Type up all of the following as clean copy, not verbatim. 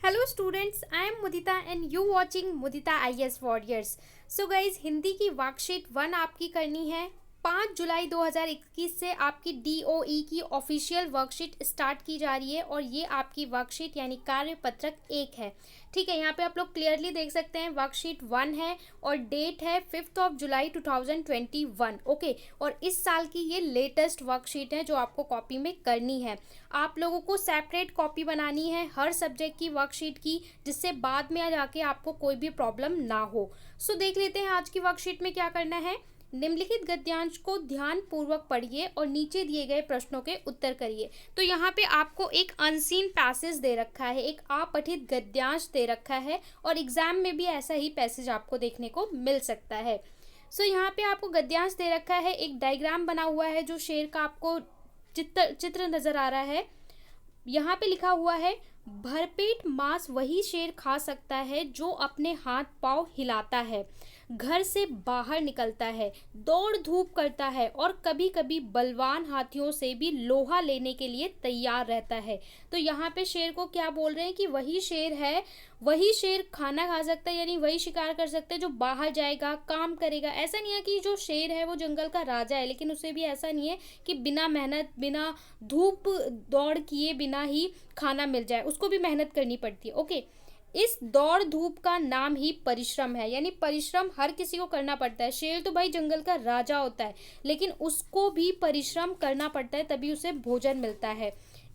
Hello students, I am Mudita and you watching Mudita IAS warriors. So guys, Hindi की worksheet 1 आपकी करनी है। 5 जुलाई 2021 से आपकी DOE की ऑफिशियल वर्कशीट स्टार्ट की जा रही है और ये आपकी वर्कशीट यानी कार्यपत्रक 1 है। ठीक है, यहाँ पे आप लोग क्लियरली देख सकते हैं वर्कशीट 1 है और डेट है 5 जुलाई 2021। ओके, और इस साल की ये लेटेस्ट वर्कशीट है जो आपको कॉपी में करनी है। आप लोगों को सेपरेट कॉपी बनानी है हर सब्जेक्ट की वर्कशीट की, जिससे बाद में जाके आपको कोई भी प्रॉब्लम ना हो। सो देख लेते हैं आज की वर्कशीट में क्या करना है। निम्नलिखित गद्यांश को ध्यान पूर्वक पढ़िए और नीचे दिए गए प्रश्नों के उत्तर करिए। तो यहाँ पे आपको एक अनसीन पैसेज दे रखा है, एक अपठित गद्यांश दे रखा है और एग्जाम में भी ऐसा ही पैसेज आपको देखने को मिल सकता है। सो यहाँ पे आपको गद्यांश दे रखा है, एक डायग्राम बना हुआ है जो शेर का आपको चित्र नजर आ रहा है। यहाँ पे लिखा हुआ है, भरपेट मांस वही शेर खा सकता है जो अपने हाथ पांव हिलाता है, घर से बाहर निकलता है, दौड़ धूप करता है और कभी कभी बलवान हाथियों से भी लोहा लेने के लिए तैयार रहता है। तो यहाँ पे शेर को क्या बोल रहे हैं कि वही शेर है, वही शेर खाना खा सकता है, यानी वही शिकार कर सकता है जो बाहर जाएगा, काम करेगा। ऐसा नहीं है कि जो शेर है वो जंगल का राजा है, लेकिन उसे भी ऐसा नहीं है कि बिना मेहनत, बिना धूप दौड़ किए बिना ही खाना मिल जाए, उसको भी मेहनत करनी पड़ती है। ओके, इस दौड़ धूप का नाम ही परिश्रम है, यानी परिश्रम हर किसी को करना पड़ता है। शेर तो भाई जंगल का राजा होता है, लेकिन उसको भी परिश्रम करना पड़ता है, तभी उसे भोजन मिलता है।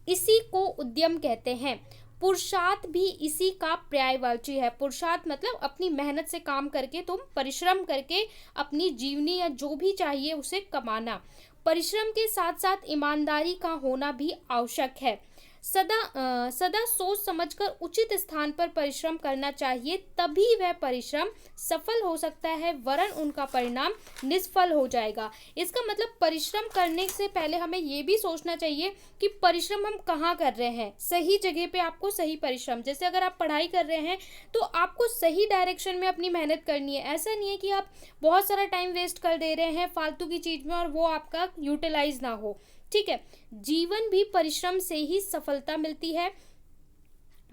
इसी को उद्यम कहते हैं। पुरुषार्थ भी इसी का पर्यायवाची है। पुरुषार्थ मतलब अपनी मेहनत से काम करके, तुम परिश्रम करके अपनी जीवनी या जो भी चाहिए उसे कमाना। परिश्रम के साथ साथ ईमानदारी का होना भी आवश्यक है। सदा सोच समझकर उचित स्थान पर परिश्रम करना चाहिए, तभी वह परिश्रम सफल हो सकता है, वरन उनका परिणाम निष्फल हो जाएगा। इसका मतलब परिश्रम करने से पहले हमें ये भी सोचना चाहिए कि परिश्रम हम कहाँ कर रहे हैं। सही जगह पे आपको सही परिश्रम, जैसे अगर आप पढ़ाई कर रहे हैं तो आपको सही डायरेक्शन में अपनी मेहनत करनी है। ऐसा नहीं है कि आप बहुत सारा टाइम वेस्ट कर दे रहे हैं फालतू की चीज में और वो आपका यूटिलाइज ना हो। ठीक है, जीवन भी परिश्रम से ही सफलता मिलती है,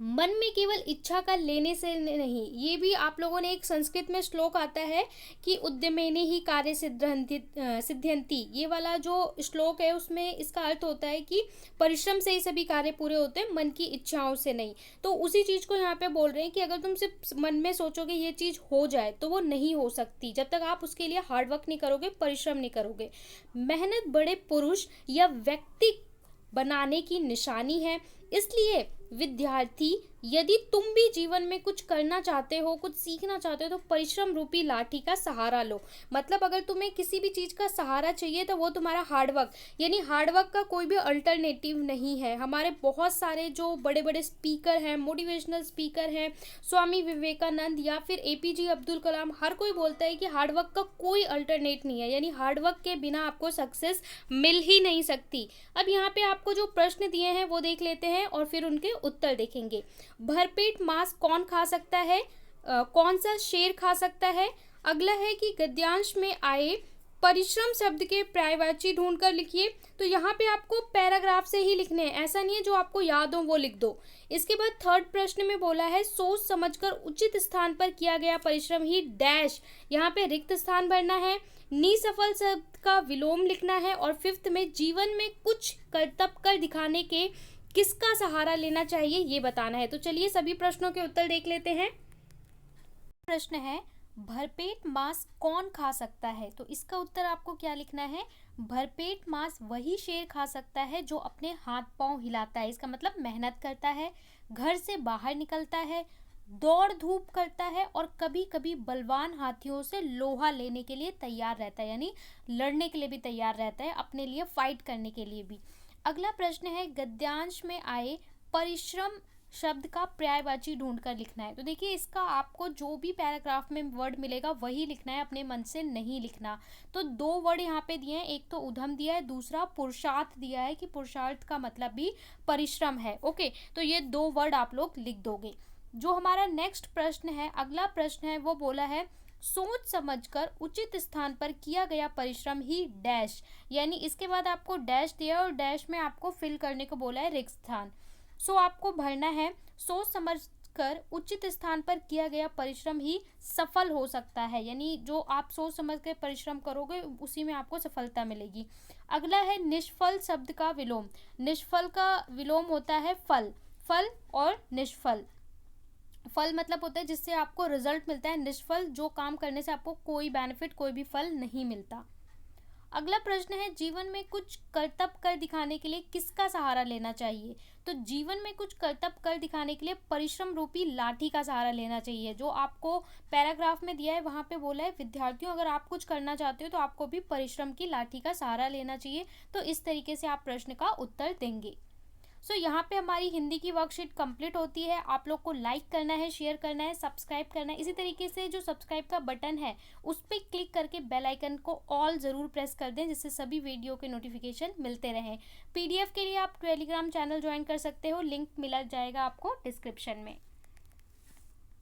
मन में केवल इच्छा का लेने से नहीं। ये भी आप लोगों ने एक संस्कृत में श्लोक आता है कि उद्यमेने ही कार्य सिद्ध्यंति। ये वाला जो श्लोक है उसमें इसका अर्थ होता है कि परिश्रम से ही सभी कार्य पूरे होते हैं, मन की इच्छाओं से नहीं। तो उसी चीज को यहाँ पे बोल रहे हैं कि अगर तुम सिर्फ मन में सोचोगे ये चीज हो जाए तो वो नहीं हो सकती, जब तक आप उसके लिए हार्डवर्क नहीं करोगे, परिश्रम नहीं करोगे। मेहनत बड़े पुरुष या व्यक्ति बनाने की निशानी है। इसलिए विद्यार्थी, यदि तुम भी जीवन में कुछ करना चाहते हो, कुछ सीखना चाहते हो, तो परिश्रम रूपी लाठी का सहारा लो। मतलब अगर तुम्हें किसी भी चीज का सहारा चाहिए तो वो तुम्हारा हार्डवर्क, यानी हार्डवर्क का कोई भी अल्टरनेटिव नहीं है। हमारे बहुत सारे जो बड़े बड़े स्पीकर हैं, मोटिवेशनल स्पीकर हैं, स्वामी विवेकानंद या फिर APJ अब्दुल कलाम, हर कोई बोलता है कि हार्डवर्क का कोई अल्टरनेट नहीं है, यानी हार्डवर्क के बिना आपको सक्सेस मिल ही नहीं सकती। अब यहाँ पे आपको जो प्रश्न दिए हैं वो देख लेते हैं और फिर उनके उत्तर देखेंगे। भरपेट मांस कौन खा सकता है, कौन सा शेर खा सकता है। अगला है कि गद्यांश में आए परिश्रम शब्द के पर्यायवाची ढूंढकर लिखिए। तो यहाँ पे आपको पैराग्राफ से ही लिखने हैं, ऐसा नहीं है जो आपको याद हो वो लिख दो। इसके बाद थर्ड प्रश्न में बोला है, सोच समझकर उचित स्थान पर किया गया परिश्रम ही डैश। यहाँ पे रिक्त स्थान भरना है, निसफल शब्द का विलोम लिखना है और फिफ्थ में जीवन में कुछ कर्तव्य कर दिखाने के किसका सहारा लेना चाहिए ये बताना है। तो चलिए सभी प्रश्नों के उत्तर देख लेते हैं। प्रश्न है, भरपेट मांस कौन खा सकता है। तो इसका उत्तर आपको क्या लिखना है, भरपेट मांस वही शेर खा सकता है जो अपने हाथ पांव हिलाता है। इसका मतलब मेहनत करता है, घर से बाहर निकलता है, दौड़ धूप करता है और कभी कभी बलवान हाथियों से लोहा लेने के लिए तैयार रहता है, यानी लड़ने के लिए भी तैयार रहता है, अपने लिए फाइट करने के लिए भी। अगला प्रश्न है, गद्यांश में आए परिश्रम शब्द का पर्यायवाची ढूंढकर लिखना है। तो देखिए इसका आपको जो भी पैराग्राफ में वर्ड मिलेगा वही लिखना है, अपने मन से नहीं लिखना। तो दो वर्ड यहाँ पे दिए हैं, एक तो उद्यम दिया है, दूसरा पुरुषार्थ दिया है कि पुरुषार्थ का मतलब भी परिश्रम है। ओके, तो ये दो वर्ड आप लोग लिख दोगे। जो हमारा नेक्स्ट प्रश्न है, अगला प्रश्न है, वो बोला है, सोच समझकर उचित स्थान पर किया गया परिश्रम ही डैश। यानी इसके बाद आपको डैश दिया और डैश में आपको फिल करने को बोला है रिक्त स्थान। सो आपको भरना है, सोच समझ कर उचित स्थान पर किया गया परिश्रम ही सफल हो सकता है, यानी जो आप सोच समझ के परिश्रम करोगे उसी में आपको सफलता मिलेगी। अगला है निष्फल शब्द का विलोम। निष्फल का विलोम होता है फल। फल और निष्फल। फल मतलब होता है जिससे आपको रिजल्ट मिलता है, निष्फल जो काम करने से आपको कोई बेनिफिट, कोई भी फल नहीं मिलता। अगला प्रश्न है जीवन में कुछ करतब कर दिखाने के लिए किसका सहारा लेना चाहिए। तो जीवन में कुछ करतब कर दिखाने के लिए परिश्रम रूपी लाठी का सहारा लेना चाहिए। जो आपको पैराग्राफ में दिया है वहाँ पे बोला है विद्यार्थियों अगर आप कुछ करना चाहते हो तो आपको भी परिश्रम की लाठी का सहारा लेना चाहिए। तो इस तरीके से आप प्रश्न का उत्तर देंगे। यहाँ पे हमारी हिंदी की वर्कशीट कंप्लीट होती है। आप लोग को लाइक करना है, शेयर करना है, सब्सक्राइब करना है। इसी तरीके से जो सब्सक्राइब का बटन है उस पर क्लिक करके बेल आइकन को ऑल ज़रूर प्रेस कर दें, जिससे सभी वीडियो के नोटिफिकेशन मिलते रहें। पीडीएफ के लिए आप टेलीग्राम चैनल ज्वाइन कर सकते हो, लिंक मिला जाएगा आपको डिस्क्रिप्शन में।